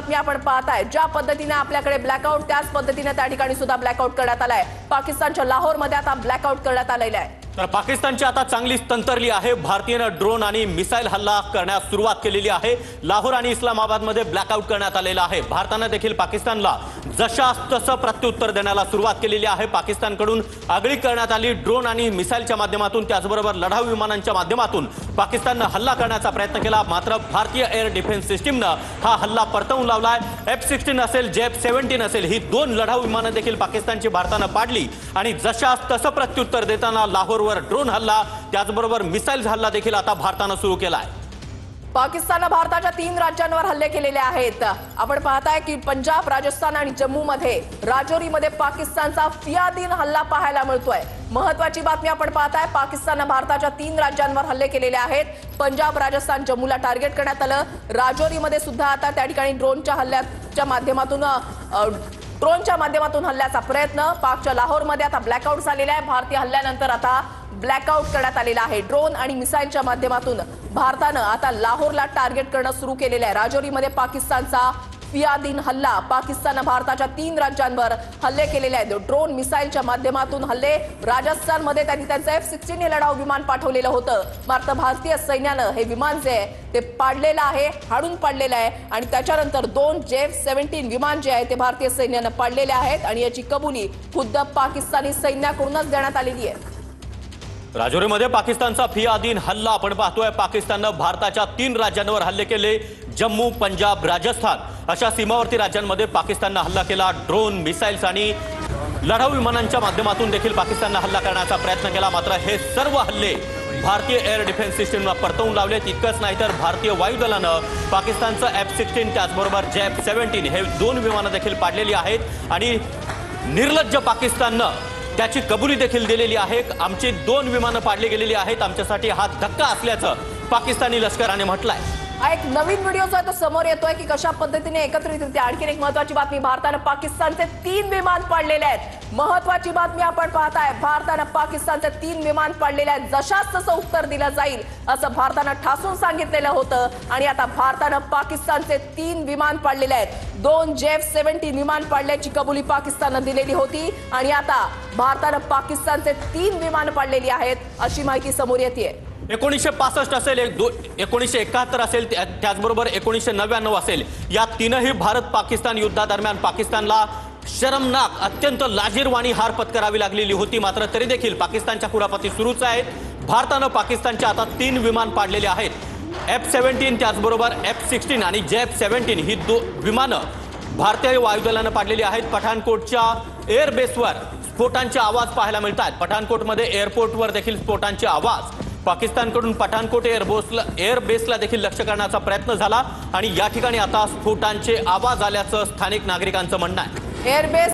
बातमी आपण पाहताय। ज्या पद्धतीने आपल्याकडे ब्लॅकआउट त्याच पद्धतीने त्या ठिकाणी सुद्धा ब्लॅकआउट करण्यात आलाय। पाकिस्तानच्या लाहोरमध्ये आता ब्लॅकआउट करण्यात आलेला आहे। तर पाकिस्तानची आता चांगली तंत्रली आहे। भारतीयनं ड्रोन आणि मिसाईल हल्ला करण्यास सुरुवात केलेली आहे। लाहोर आणि इस्लामाबादमध्ये ब्लॅकआउट करण्यात आलेला आहे। भारतानं देखील पाकिस्तानला जशास तसं प्रत्युत्तर देण्याला सुरुवात केलेली आहे। पाकिस्तानकडून आगळी करण्यात आली ड्रोन आणि मिसाईलच्या माध्यमातून, त्याचबरोबर लढाऊ विमानांच्या माध्यमातून पाकिस्ताननं हल्ला करण्याचा प्रयत्न केला। मात्र भारतीय एअर डिफेन्स सिस्टीमनं हा हल्ला परतवून लावलाय। F-16 असेल, J-17 असेल, ही दोन लढाऊ विमानं देखील पाकिस्तानची भारतानं पाडली आणि जशास तसं प्रत्युत्तर देताना लाहोर ड्रोन हल्ला त्याचबरोबर मिसाईल हल्ला देखील आता भारतानं सुरू केला आहे। पाकिस्तानने भारताच्या 3 राज्यांवर हल्ले केलेले आहेत। आपण पाहताय की पंजाब, राजस्थान आणि जम्मू मध्ये राजौरीमध्ये पाकिस्तानचा फियादीन हल्ला पाहायला मिळतोय। महत्त्वाची बातमी आपण पाहताय, पाकिस्तानने भारताच्या 3 राज्यांवर हल्ले केलेले आहेत। पंजाब, राजस्थान, जम्मूला टार्गेट करण्यात आलं। राजौरीमध्ये सुद्धा आता त्या ठिकाणी ड्रोनच्या माध्यमातून हल्ल्याचा प्रयत्न। पाकच्या लाहोरमध्ये आता ब्लॅकआउट झालेला आहे। भारतीय हल्ल्यानंतर आता ब्लॅकआउट करण्यात आलेला आहे। ड्रोन आणि मिसाईलच्या माध्यमातून भारतानं आता लाहोरला टार्गेट करणं सुरू केलेलं आहे। राजौरीमध्ये पाकिस्तानचा फियादीन हल्ला। पाकिस्तानने भारताच्या 3 राज्यांवर हल्ले केलेले आहेत। ड्रोन मिसाईलच्या माध्यमातून हल्ले। राजस्थानमध्ये त्यांनी त्यांचं F-16 हे लढाऊ विमान पाठवलेलं होतं। मात्र भारतीय सैन्यानं हे विमान जे आहे ते पाडलेलं आहे, हाडून पाडलेलं आहे आणि त्याच्यानंतर 2 J-17 विमान जे आहे ते भारतीय सैन्यानं पाडलेले आहेत आणि याची कबुली खुद्द पाकिस्तानी सैन्याकडूनच देण्यात आलेली आहे। राजौरीमध्ये पाकिस्तानचा फियादीन हल्ला आपण पाहतोय। पाकिस्ताननं भारताच्या 3 राज्यांवर हल्ले केले। जम्मू, पंजाब, राजस्थान अशा सीमावर्ती राज्यांमध्ये पाकिस्ताननं हल्ला केला। ड्रोन, मिसाईल्स आणि लढाऊ विमानांच्या माध्यमातून देखील पाकिस्ताननं हल्ला करण्याचा प्रयत्न केला। मात्र हे सर्व हल्ले भारतीय एअर डिफेन्स सिस्टीमला परतवून लावले। तितकंच नाही तर भारतीय वायुदलानं पाकिस्तानचं F-16 त्याचबरोबर J-17 हे 2 विमानं देखील पाडलेली आहेत आणि निर्लज्ज पाकिस्ताननं त्याची कबुली देखील दिलेली आहे। आमची 2 विमानं पाडली गेलेली आहेत, आमच्यासाठी हा धक्का असल्याचं पाकिस्तानी लष्कराने म्हटलंय। हा एक नवीन व्हिडिओ जो आहे तो समोर येतोय की कशा पद्धतीने एकत्रितरित्या आणखी एक महत्त्वाची बातमी, भारतानं पाकिस्तानचे 3 विमान पाडलेले आहेत। महत्त्वाची बातमी आपण पाहताय, भारतानं पाकिस्तानचे 3 विमान पाडलेले आहेत। जशास तसं उत्तर दिलं जाईल असं भारतानं ठासून सांगितलेलं होतं आणि आता भारतानं पाकिस्तानचे 3 विमान पाडलेले आहेत। 2 J-17 विमान पाडल्याची कबुली पाकिस्ताननं दिलेली होती आणि आता भारतानं पाकिस्तानचे 3 विमान पाडलेली आहेत अशी माहिती समोर येते। 1965 असेल, 1971 असेल, त्याचबरोबर 1999 असेल, या तीनही भारत पाकिस्तान युद्धादरम्यान पाकिस्तानला शरमनाक, अत्यंत लाजिरवाणी हार पत्करावी लागलेली होती। मात्र तरी देखील पाकिस्तानच्या कुरापती सुरूच आहेत। भारतानं पाकिस्तानच्या आता 3 विमान पाडलेले आहेत। F-17 त्याचबरोबर F-16 आणि J-17 ही 2 विमानं भारतीय वायुदलानं पाडलेली आहेत। पठाणकोटच्या एअरबेसवर स्फोटांचे आवाज पाहायला मिळतात। पठाणकोटमध्ये एअरपोर्टवर देखील स्फोटांचे आवाज। पाकिस्तानकडून पठाणकोट एअरबेसला देखील लक्ष्य करण्याचा प्रयत्न झाला आणि या ठिकाणी आता स्फोटांचे आवाज आल्याचं स्थानिक नागरिकांचं म्हणणं आहे। एअरबेस